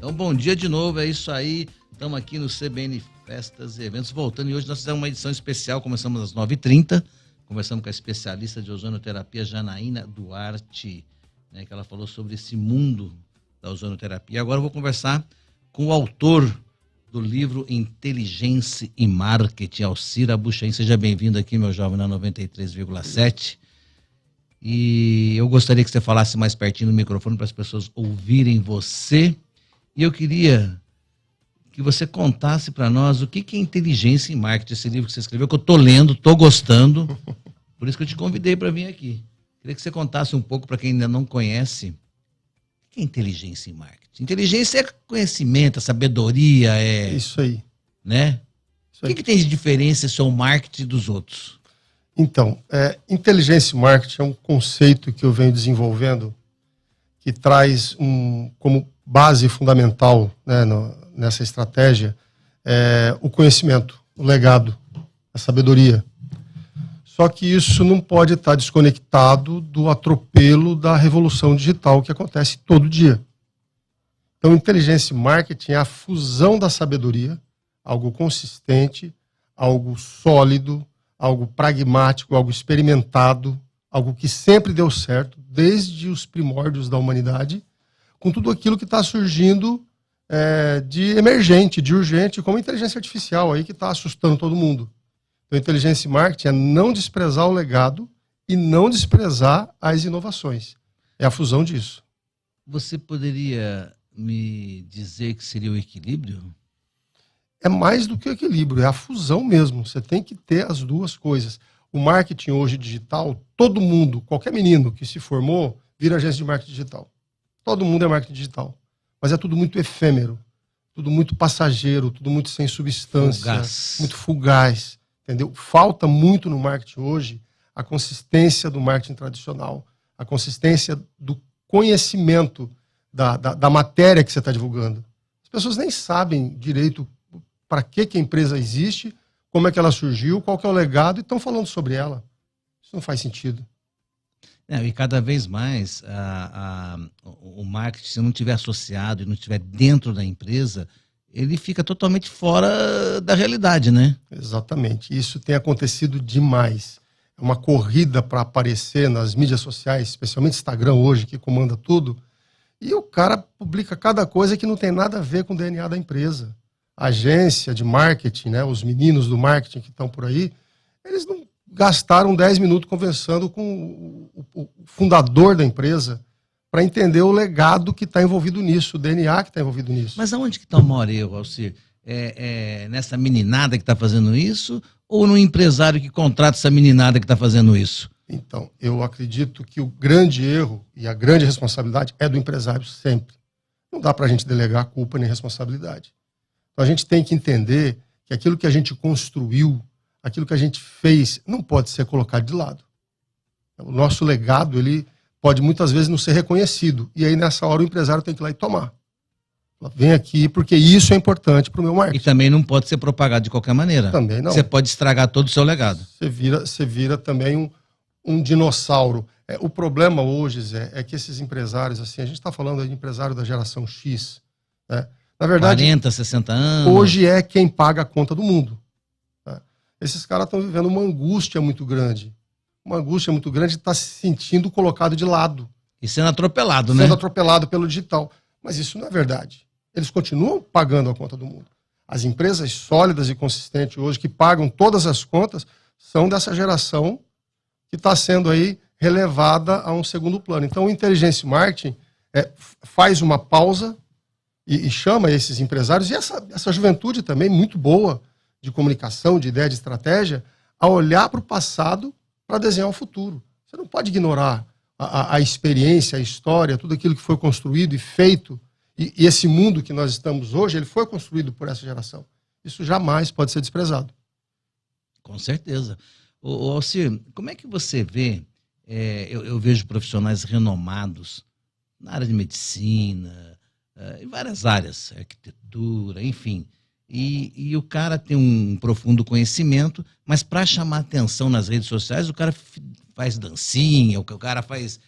Então, bom dia de novo, é isso aí. Estamos aqui no CBN Festas e Eventos, voltando. E hoje nós fizemos uma edição especial, começamos às 9h30. Conversamos com a especialista de ozonoterapia, Janaína Duarte, né, que ela falou sobre esse mundo da ozonoterapia. Agora eu vou conversar com o autor do livro Inteligência e Marketing, Alcir Abuchain. Seja bem-vindo aqui, meu jovem, na 93,7. E eu gostaria que você falasse mais pertinho do microfone para as pessoas ouvirem você. E eu queria que você contasse para nós o que é Inteligência e Marketing, esse livro que você escreveu, que eu estou lendo, estou gostando, por isso que eu te convidei para vir aqui. Queria que você contasse um pouco para quem ainda não conhece, o que é Inteligência e Marketing? Inteligência é conhecimento, é sabedoria, é... Isso aí. Né? Isso aí. O que tem de diferença esse seu marketing dos outros? Então, inteligência e marketing é um conceito que eu venho desenvolvendo que traz como base fundamental, né, nessa estratégia o conhecimento, o legado, a sabedoria. Só que isso não pode estar desconectado do atropelo da revolução digital que acontece todo dia. Então, inteligência e marketing é a fusão da sabedoria, algo consistente, algo sólido, algo pragmático, algo experimentado, algo que sempre deu certo, desde os primórdios da humanidade, com tudo aquilo que está surgindo de emergente, de urgente, como a inteligência artificial aí que está assustando todo mundo. Então, inteligência e marketing é não desprezar o legado e não desprezar as inovações. É a fusão disso. Você poderia me dizer que seria o equilíbrio? É mais do que o equilíbrio, é a fusão mesmo. Você tem que ter as duas coisas. O marketing hoje digital, todo mundo, qualquer menino que se formou, vira agência de marketing digital. Todo mundo é marketing digital. Mas é tudo muito efêmero, tudo muito passageiro, tudo muito sem substância, muito fugaz. Entendeu? Falta muito no marketing hoje a consistência do marketing tradicional, a consistência do conhecimento da matéria que você está divulgando. As pessoas nem sabem direito para que a empresa existe, como é que ela surgiu, qual que é o legado, e estão falando sobre ela. Isso não faz sentido. E cada vez mais o marketing, se não estiver associado e não estiver dentro da empresa, ele fica totalmente fora da realidade, né? Exatamente. Isso tem acontecido demais. É uma corrida para aparecer nas mídias sociais, especialmente Instagram hoje, que comanda tudo, e o cara publica cada coisa que não tem nada a ver com o DNA da empresa. A agência de marketing, né, os meninos do marketing que estão por aí, eles não gastaram 10 minutos conversando com o fundador da empresa para entender o legado que está envolvido nisso, o DNA que está envolvido nisso. Mas aonde que está o maior erro, Alcir? Nessa meninada que está fazendo isso ou no empresário que contrata essa meninada que está fazendo isso? Então, eu acredito que o grande erro e a grande responsabilidade é do empresário sempre. Não dá para a gente delegar culpa nem responsabilidade. Então, a gente tem que entender que aquilo que a gente construiu, aquilo que a gente fez, não pode ser colocado de lado. O nosso legado, ele pode muitas vezes não ser reconhecido. E aí, nessa hora, o empresário tem que ir lá e tomar. Vem aqui, porque isso é importante para o meu marketing. E também não pode ser propagado de qualquer maneira. Também não. Você pode estragar todo o seu legado. Você vira também um dinossauro. O problema hoje, Zé, é que esses empresários, assim, a gente está falando aí de empresário da geração X, né? Na verdade, 40, 60 anos. Hoje é quem paga a conta do mundo. Tá? Esses caras estão vivendo uma angústia muito grande. Uma angústia muito grande de estar se sentindo colocado de lado. E sendo atropelado, né? Sendo atropelado pelo digital. Mas isso não é verdade. Eles continuam pagando a conta do mundo. As empresas sólidas e consistentes hoje, que pagam todas as contas, são dessa geração que está sendo aí relevada a um segundo plano. Então, o Inteligência e Marketing faz uma pausa e chama esses empresários, e essa juventude também muito boa de comunicação, de ideia, de estratégia, a olhar para o passado para desenhar o futuro. Você não pode ignorar a experiência, a história, tudo aquilo que foi construído e feito, e esse mundo que nós estamos hoje, ele foi construído por essa geração. Isso jamais pode ser desprezado. Com certeza. Alcir, como é que você vê, eu vejo profissionais renomados na área de medicina, em várias áreas, arquitetura, enfim. E o cara tem um profundo conhecimento, mas para chamar atenção nas redes sociais, o cara faz dancinha, o cara faz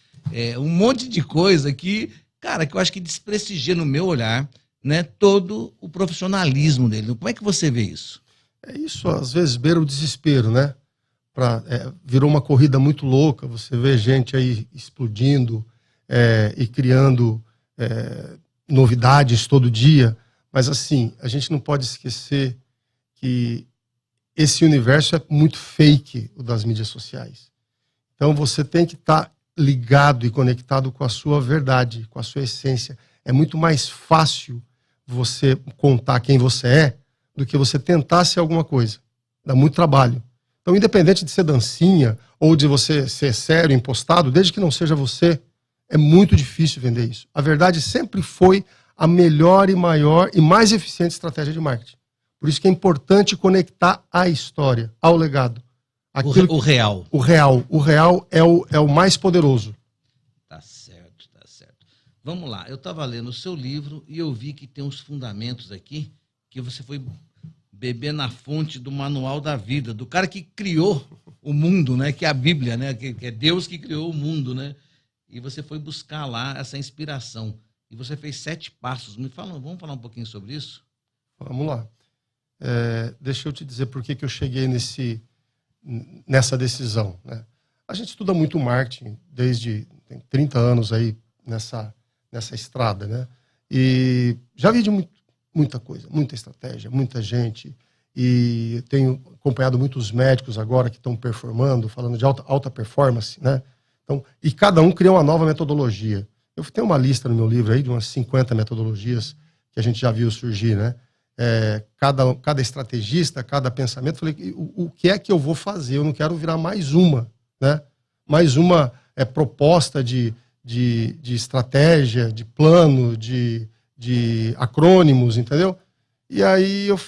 um monte de coisa que, cara, que eu acho que desprestigia no meu olhar, né, todo o profissionalismo dele. Como é que você vê isso? Isso às vezes beira o desespero, né? Virou uma corrida muito louca, você vê gente aí explodindo e criando novidades todo dia, mas assim, a gente não pode esquecer que esse universo é muito fake, o das mídias sociais. Então você tem que estar ligado e conectado com a sua verdade, com a sua essência. É muito mais fácil você contar quem você é do que você tentar ser alguma coisa. Dá muito trabalho. Então, independente de ser dancinha ou de você ser sério, impostado, desde que não seja você, é muito difícil vender isso. A verdade sempre foi a melhor e maior e mais eficiente estratégia de marketing. Por isso que é importante conectar a história, ao legado. O real. O real. O real é o mais poderoso. Tá certo, tá certo. Vamos lá, eu estava lendo o seu livro e eu vi que tem uns fundamentos aqui que você foi beber na fonte do manual da vida, do cara que criou o mundo, né? Que é a Bíblia, né? Que é Deus que criou o mundo, né? E você foi buscar lá essa inspiração. E você fez 7 passos. Vamos falar um pouquinho sobre isso? Vamos lá. Deixa eu te dizer por que eu cheguei nessa decisão, né? A gente estuda muito marketing tem 30 anos aí nessa estrada, né? E já vi de muita coisa, muita estratégia, muita gente, e tenho acompanhado muitos médicos agora que estão performando, falando de alta performance, né? Então, e cada um cria uma nova metodologia. Eu tenho uma lista no meu livro aí de umas 50 metodologias que a gente já viu surgir, né? Cada estrategista, cada pensamento, falei, o que é que eu vou fazer? Eu não quero virar mais uma, né? Mais uma proposta de estratégia, de plano, de acrônimos, entendeu? E aí eu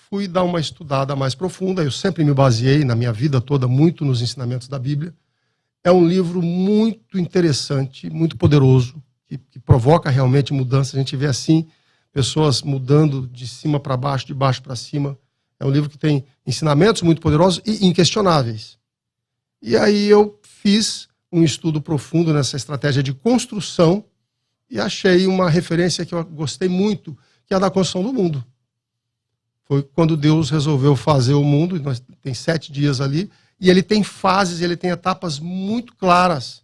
fui dar uma estudada mais profunda. Eu sempre me baseei na minha vida toda muito nos ensinamentos da Bíblia. É um livro muito interessante, muito poderoso, que provoca realmente mudança. A gente vê assim pessoas mudando de cima para baixo, de baixo para cima. É um livro que tem ensinamentos muito poderosos e inquestionáveis. E aí eu fiz um estudo profundo nessa estratégia de construção e achei uma referência que eu gostei muito, que é a da construção do mundo. Foi quando Deus resolveu fazer o mundo, tem 7 dias ali, e ele tem fases, ele tem etapas muito claras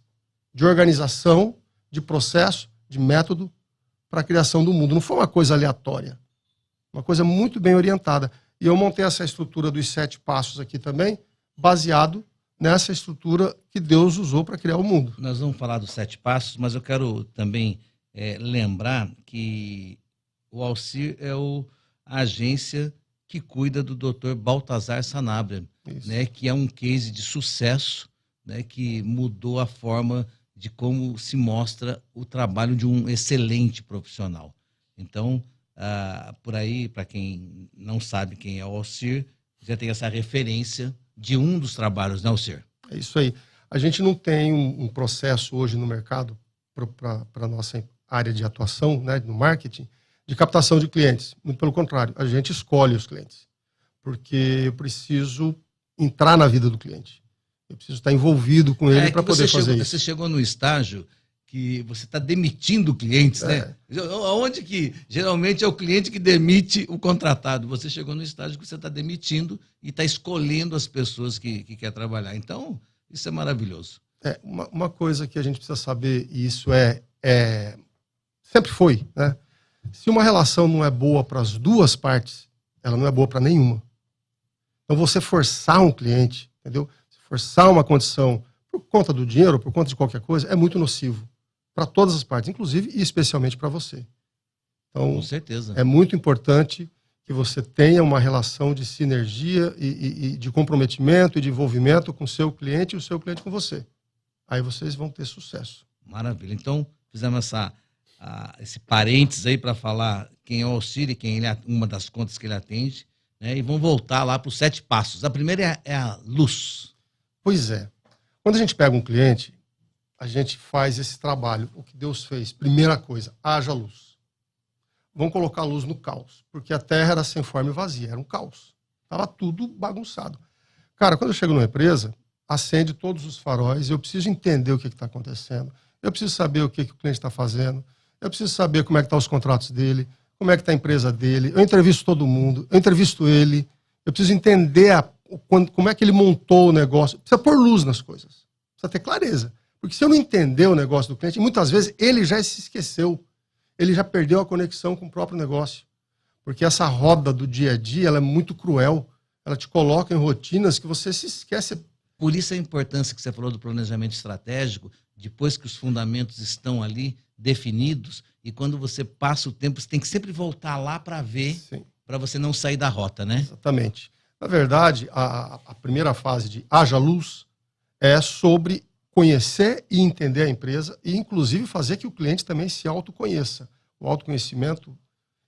de organização, de processo, de método para a criação do mundo. Não foi uma coisa aleatória, uma coisa muito bem orientada. E eu montei essa estrutura dos 7 passos aqui também, baseado nessa estrutura que Deus usou para criar o mundo. Nós vamos falar dos 7 passos, mas eu quero também lembrar que o Alcir é a agência que cuida do Dr. Baltazar Sanabria, né, que é um case de sucesso, né, que mudou a forma de como se mostra o trabalho de um excelente profissional. Então, por aí, para quem não sabe quem é o Alcir, já tem essa referência de um dos trabalhos, né, Alcir? É isso aí. A gente não tem um processo hoje no mercado para a nossa área de atuação, né, no marketing, de captação de clientes. Muito pelo contrário, a gente escolhe os clientes, porque eu preciso entrar na vida do cliente. Eu preciso estar envolvido com ele para poder fazer isso. Você chegou no estágio que você está demitindo clientes, né? Onde que geralmente é o cliente que demite o contratado. Você chegou no estágio que você está demitindo e está escolhendo as pessoas que quer trabalhar. Então, isso é maravilhoso. Uma coisa que a gente precisa saber, e isso sempre foi, né? Se uma relação não é boa para as duas partes, ela não é boa para nenhuma. Então, você forçar um cliente, entendeu? Forçar uma condição por conta do dinheiro, por conta de qualquer coisa, é muito nocivo para todas as partes, inclusive e especialmente para você. Então, com certeza. É muito importante que você tenha uma relação de sinergia e de comprometimento e de envolvimento com o seu cliente e o seu cliente com você. Aí vocês vão ter sucesso. Maravilha. Então, fizemos esse parênteses aí para falar quem é o Alcir e uma das contas que ele atende, né? E vamos voltar lá para os 7 passos. A primeira é a luz. Pois é. Quando a gente pega um cliente, a gente faz esse trabalho. O que Deus fez? Primeira coisa, haja luz. Vamos colocar luz no caos, porque a terra era sem forma e vazia, era um caos. Estava tudo bagunçado. Cara, quando eu chego numa empresa, acende todos os faróis, eu preciso entender o que está acontecendo, eu preciso saber o que o cliente está fazendo, eu preciso saber como é que estão os contratos dele, como é que está a empresa dele, eu entrevisto todo mundo, eu entrevisto ele, eu preciso entender como é que ele montou o negócio. Precisa pôr luz nas coisas, precisa ter clareza. Porque se eu não entender o negócio do cliente, muitas vezes ele já se esqueceu, ele já perdeu a conexão com o próprio negócio. Porque essa roda do dia a dia, ela é muito cruel, ela te coloca em rotinas que você se esquece. Por isso a importância que você falou do planejamento estratégico, depois que os fundamentos estão ali definidos, e quando você passa o tempo, você tem que sempre voltar lá para ver, para você não sair da rota, né? Exatamente. Na verdade, a primeira fase de haja luz é sobre conhecer e entender a empresa e, inclusive, fazer que o cliente também se autoconheça. O autoconhecimento,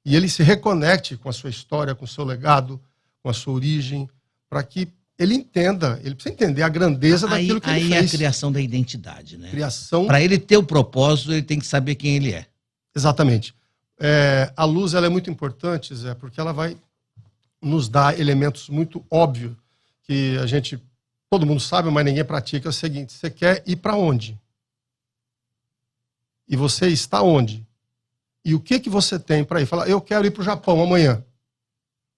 e ele se reconecte com a sua história, com o seu legado, com a sua origem, para que ele entenda, ele precisa entender a grandeza daquilo que ele fez. Aí é a criação da identidade, né? Criação... Para ele ter o propósito, ele tem que saber quem ele é. Exatamente. A luz ela é muito importante, Zé, porque ela vai nos dar elementos muito óbvios que todo mundo sabe, mas ninguém pratica. É o seguinte: você quer ir para onde? E você está onde? E o que você tem para ir? Fala, eu quero ir para o Japão amanhã.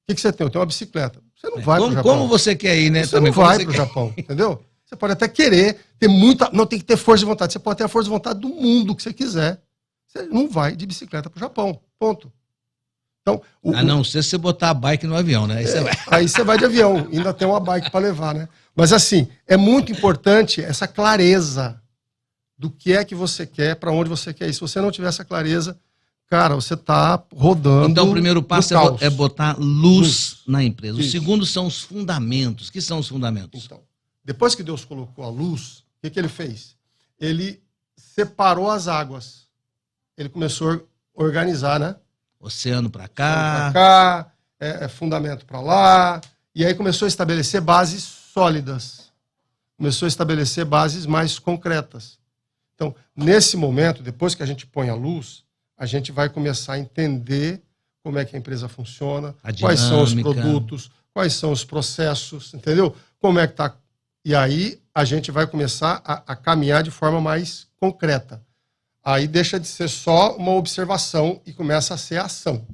O que você tem? Eu tenho uma bicicleta. Você não vai para o Japão. Como você quer ir, né? Você também não vai para o Japão, entendeu? Você pode até querer, ter muita... Não tem que ter força de vontade. Você pode ter a força de vontade do mundo que você quiser. Você não vai de bicicleta para o Japão. Ponto. Então, a não ser se você botar a bike no avião, né? Aí você vai de avião. Ainda tem uma bike para levar, né? Mas assim, é muito importante essa clareza do que é que você quer, para onde você quer ir. Se você não tiver essa clareza, cara, você está rodando. Então, o primeiro passo é botar luz na empresa. Isso. O segundo são os fundamentos. O que são os fundamentos? Então, depois que Deus colocou a luz, o que ele fez? Ele separou as águas. Ele começou a organizar, né? Oceano para cá. Fundamento para lá. E aí começou a estabelecer bases sólidas. Começou a estabelecer bases mais concretas. Então, nesse momento, depois que a gente põe a luz, a gente vai começar a entender como é que a empresa funciona, quais são os produtos, quais são os processos, entendeu? Como é que está. E aí a gente vai começar a caminhar de forma mais concreta. Aí deixa de ser só uma observação e começa a ser ação.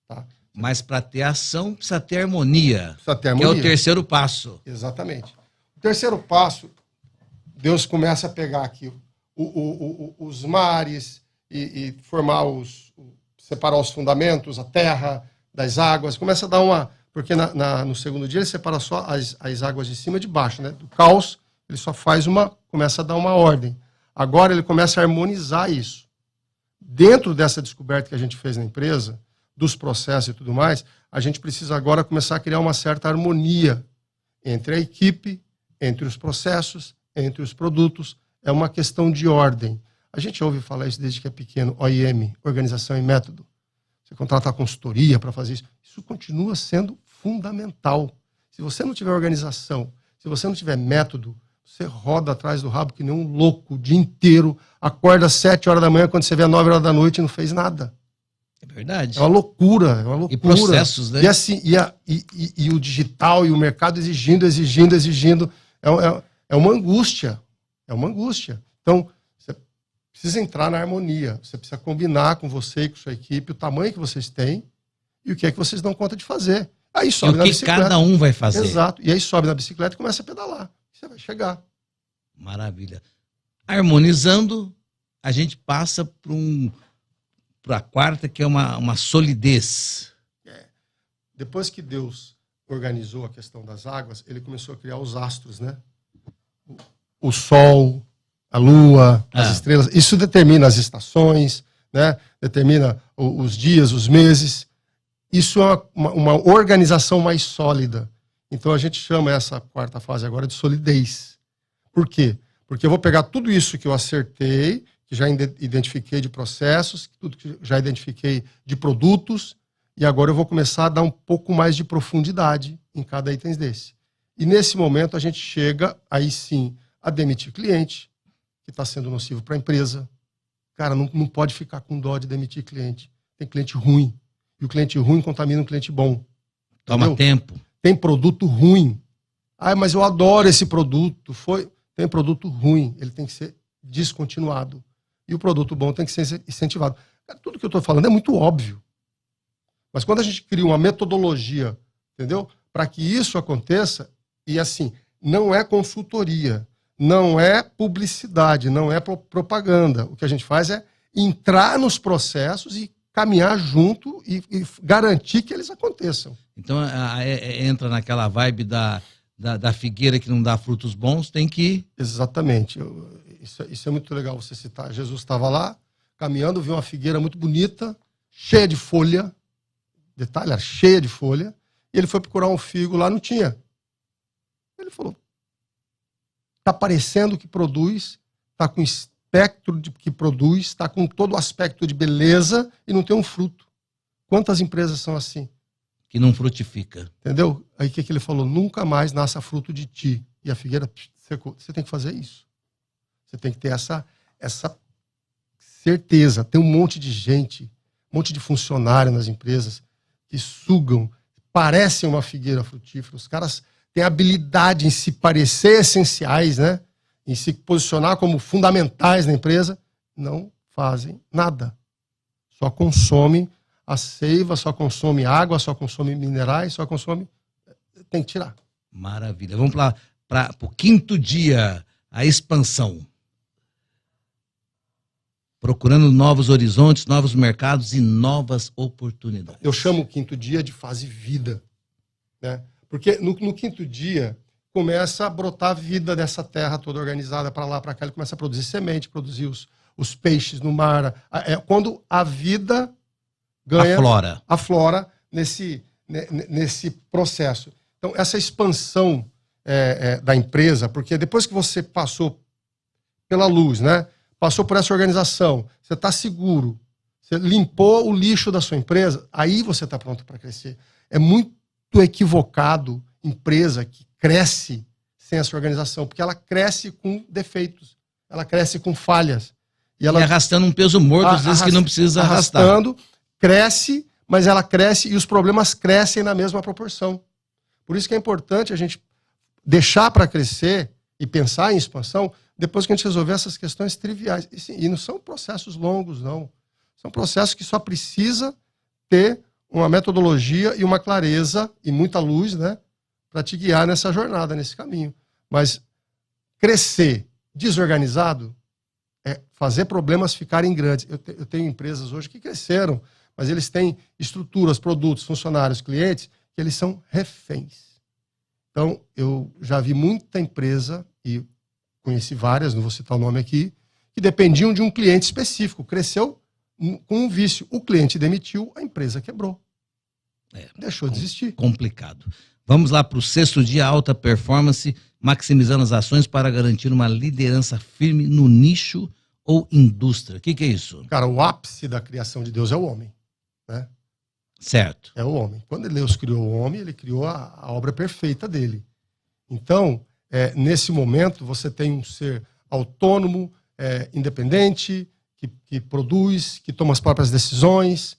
Tá? Mas para ter ação precisa ter harmonia. Precisa ter harmonia. Que é o terceiro passo. Exatamente. O terceiro passo, Deus começa a pegar aqui os mares e formar separar os fundamentos, a terra das águas. Começa a dar uma... Porque no segundo dia ele separa só as águas de cima e de baixo, né? Do caos, ele só faz começa a dar uma ordem. Agora ele começa a harmonizar isso. Dentro dessa descoberta que a gente fez na empresa, dos processos e tudo mais, a gente precisa agora começar a criar uma certa harmonia entre a equipe, entre os processos, entre os produtos. É uma questão de ordem. A gente ouve falar isso desde que é pequeno, OIM, Organização e Método. Você contrata a consultoria para fazer isso. Isso continua sendo fundamental. Se você não tiver organização, se você não tiver método, você roda atrás do rabo que nem um louco o dia inteiro, acorda às 7 horas da manhã, quando você vê às 9 horas da noite e não fez nada. É verdade. É uma loucura, é uma loucura. E processos, né? E assim, e o digital e o mercado exigindo. É uma angústia. É uma angústia. Então, você precisa entrar na harmonia. Você precisa combinar com você e com sua equipe o tamanho que vocês têm e o que é que vocês dão conta de fazer. Aí sobe na bicicleta. Cada um vai fazer. Exato. E aí sobe na bicicleta e começa a pedalar. Você vai chegar. Maravilha. Harmonizando, a gente passa para a quarta, que é uma solidez. Depois que Deus organizou a questão das águas, ele começou a criar os astros, né? O sol, a lua, as estrelas. Isso determina as estações, né? Determina os dias, os meses. Isso é uma organização mais sólida. Então a gente chama essa quarta fase agora de solidez. Por quê? Porque eu vou pegar tudo isso que eu acertei, que já identifiquei de processos, tudo que já identifiquei de produtos, e agora eu vou começar a dar um pouco mais de profundidade em cada item desse. E nesse momento a gente chega, aí sim, a demitir cliente, que está sendo nocivo para a empresa. Cara, não pode ficar com dó de demitir cliente. Tem cliente ruim. E o cliente ruim contamina um cliente bom. Toma Entendeu? tempo. Tem produto ruim. Ah, mas eu adoro esse produto. Tem produto ruim. Ele tem que ser descontinuado. E o produto bom tem que ser incentivado. Cara, tudo que eu estou falando é muito óbvio. Mas quando a gente cria uma metodologia, entendeu? Para que isso aconteça, e assim, não é consultoria, não é publicidade, não é propaganda. O que a gente faz é entrar nos processos e caminhar junto e garantir que eles aconteçam. Então, entra naquela vibe da figueira que não dá frutos bons, tem que... Exatamente. Isso é muito legal você citar. Jesus estava lá, caminhando, viu uma figueira muito bonita, cheia de folha. Detalhe, era cheia de folha. E ele foi procurar um figo lá, não tinha. Ele falou, está parecendo que produz, está com espectro de que produz, está com todo o aspecto de beleza e não tem um fruto. Quantas empresas são assim? Que não frutifica. Entendeu? Aí o que ele falou? Nunca mais nasça fruto de ti. E a figueira secou. Você tem que fazer isso. Você tem que ter essa certeza. Tem um monte de gente, um monte de funcionário nas empresas que sugam, parecem uma figueira frutífera. Os caras têm habilidade em se parecer essenciais, né? Em se posicionar como fundamentais na empresa. Não fazem nada. Só consomem a seiva, só consome água, só consome minerais, só consome... Tem que tirar. Maravilha. Vamos para o quinto dia, a expansão. Procurando novos horizontes, novos mercados e novas oportunidades. Eu chamo o quinto dia de fase vida, né? Porque no quinto dia começa a brotar vida dessa terra toda organizada para lá, para cá. Ele começa a produzir semente, produzir os peixes no mar. É quando a vida... ganha, aflora nesse processo. Então, essa expansão da empresa, porque depois que você passou pela luz, né, passou por essa organização, você está seguro, você limpou o lixo da sua empresa, aí você está pronto para crescer. É muito equivocado empresa que cresce sem essa organização, porque ela cresce com defeitos, ela cresce com falhas. E arrastando um peso morto, às vezes que não precisa arrastar. Cresce, mas ela cresce e os problemas crescem na mesma proporção. Por isso que é importante a gente deixar para crescer e pensar em expansão depois que a gente resolver essas questões triviais. E não são processos longos, não. São processos que só precisa ter uma metodologia e uma clareza e muita luz, né, para te guiar nessa jornada, nesse caminho. Mas crescer desorganizado é fazer problemas ficarem grandes. Eu tenho empresas hoje que cresceram, mas eles têm estruturas, produtos, funcionários, clientes, que eles são reféns. Então, eu já vi muita empresa, e conheci várias, não vou citar o nome aqui, que dependiam de um cliente específico. Cresceu com um vício. O cliente demitiu, a empresa quebrou. Deixou de existir. Complicado. Vamos lá para o sexto dia, alta performance, maximizando as ações para garantir uma liderança firme no nicho ou indústria. O que é isso? Cara, o ápice da criação de Deus é o homem. Né? Certo. É o homem. Quando Deus criou o homem, ele criou a obra perfeita dele. Então, nesse momento, você tem um ser autônomo, independente, que produz, que toma as próprias decisões.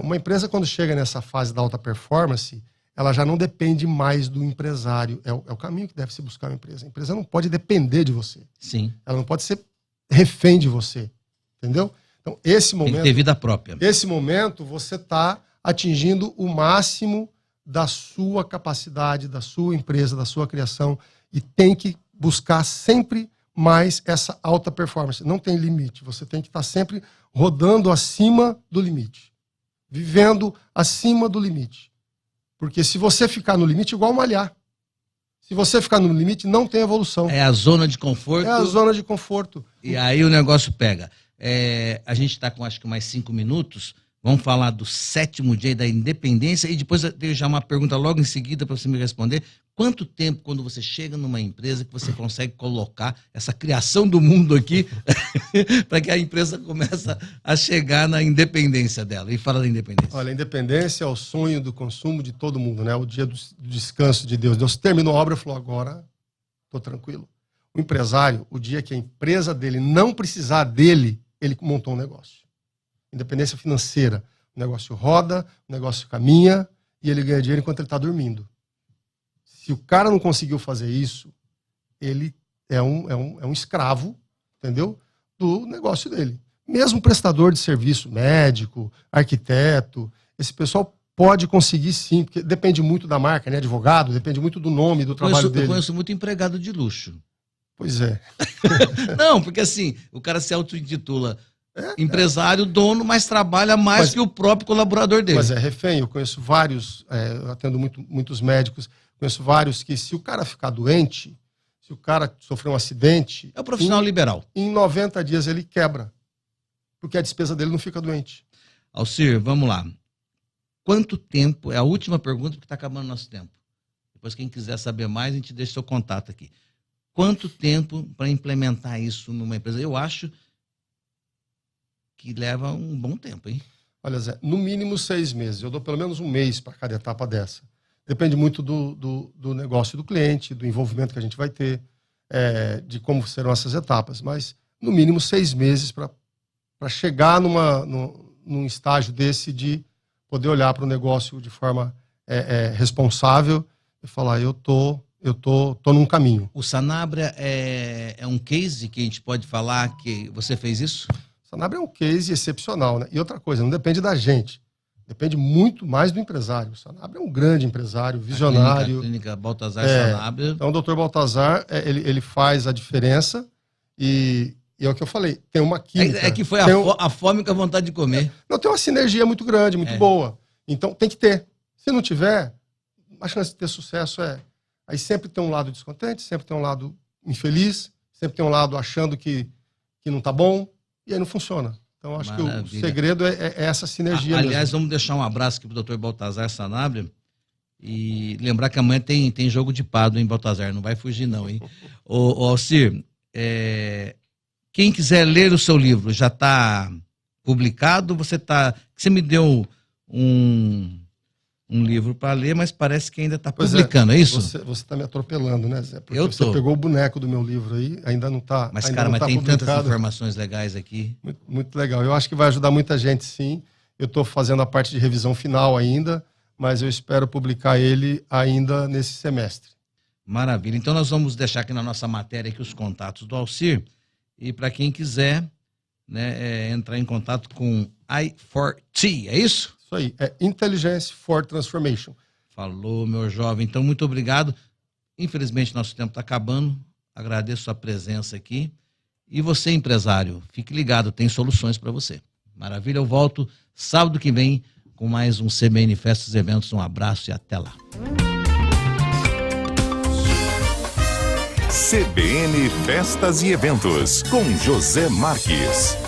Uma empresa, quando chega nessa fase da alta performance, ela já não depende mais do empresário. É o caminho que deve se buscar uma empresa. A empresa não pode depender de você. Sim. Ela não pode ser refém de você. Entendeu? Então, esse momento... Tem que ter vida própria. Esse momento, você está atingindo o máximo da sua capacidade, da sua empresa, da sua criação, e tem que buscar sempre mais essa alta performance. Não tem limite. Você tem que estar sempre rodando acima do limite. Vivendo acima do limite. Porque se você ficar no limite, igual malhar. Se você ficar no limite, não tem evolução. É a zona de conforto. É a zona de conforto. E aí o negócio pega. A gente está com acho que mais 5 minutos. Vamos falar do sétimo dia da independência e depois eu tenho já uma pergunta logo em seguida para você me responder. Quanto tempo, quando você chega numa empresa, que você consegue colocar essa criação do mundo aqui para que a empresa comece a chegar na independência dela? E fala da independência. Olha, a independência é o sonho do consumo de todo mundo, né? O dia do descanso de Deus. Deus terminou a obra e falou, agora estou tranquilo. O empresário, o dia que a empresa dele não precisar dele, ele montou um negócio. Independência financeira. O negócio roda, o negócio caminha e ele ganha dinheiro enquanto ele está dormindo. Se o cara não conseguiu fazer isso, ele é um escravo, entendeu? Do negócio dele. Mesmo prestador de serviço, médico, arquiteto, esse pessoal pode conseguir sim, porque depende muito da marca, né? Advogado, depende muito do nome, do trabalho dele. Eu conheço muito empregado de luxo. Pois é. Não, porque assim, o cara se auto-intitula empresário, dono, mas trabalha mais que o próprio colaborador dele. Mas é refém, eu conheço vários, eu atendo muitos médicos, conheço vários que se o cara ficar doente, se o cara sofrer um acidente... É o profissional liberal. Em 90 dias ele quebra, porque a despesa dele não fica doente. Alcir, vamos lá. Quanto tempo, é a última pergunta porque está acabando o nosso tempo. Depois quem quiser saber mais, a gente deixa seu contato aqui. Quanto tempo para implementar isso numa empresa? Eu acho que leva um bom tempo, hein? Olha, Zé, no mínimo 6 meses. Eu dou pelo menos um mês para cada etapa dessa. Depende muito do negócio do cliente, do envolvimento que a gente vai ter, de como serão essas etapas. Mas, no mínimo, 6 meses para chegar num estágio desse de poder olhar para o negócio de forma responsável e falar, eu tô num caminho. O Sanabria é um case que a gente pode falar que você fez isso? O Sanabria é um case excepcional, né? E outra coisa, não depende da gente. Depende muito mais do empresário. O Sanabria é um grande empresário, visionário. A clínica Baltazar Sanabria. Então, o Dr. Baltazar, ele faz a diferença e é o que eu falei, tem uma química. É que foi a fome com a vontade de comer. Não, tem uma sinergia muito grande, muito boa. Então, tem que ter. Se não tiver, a chance de ter sucesso Aí sempre tem um lado descontente, sempre tem um lado infeliz, sempre tem um lado achando que não está bom, e aí não funciona. Então, acho que o segredo é essa sinergia. Aliás, mesmo. Vamos deixar um abraço aqui para o Dr. Baltazar Sanabria e lembrar que amanhã tem jogo de pádel em Baltazar, não vai fugir não, hein? Ô Alcir, quem quiser ler o seu livro, já está publicado? Você me deu um livro para ler, mas parece que ainda está publicando, é isso? Você está me atropelando, né, Zé? Porque você pegou o boneco do meu livro aí, ainda não está. Mas, cara, tem tantas informações legais aqui. Muito, muito legal. Eu acho que vai ajudar muita gente, sim. Eu estou fazendo a parte de revisão final ainda, mas eu espero publicar ele ainda nesse semestre. Maravilha. Então, nós vamos deixar aqui na nossa matéria aqui os contatos do Alcir. E para quem quiser entrar em contato com I4T, é isso? Isso aí, Intelligence for Transformation. Falou, meu jovem. Então, muito obrigado. Infelizmente, nosso tempo está acabando. Agradeço a presença aqui. E você, empresário, fique ligado, tem soluções para você. Maravilha, eu volto sábado que vem com mais um CBN Festas e Eventos. Um abraço e até lá. CBN Festas e Eventos, com José Marques.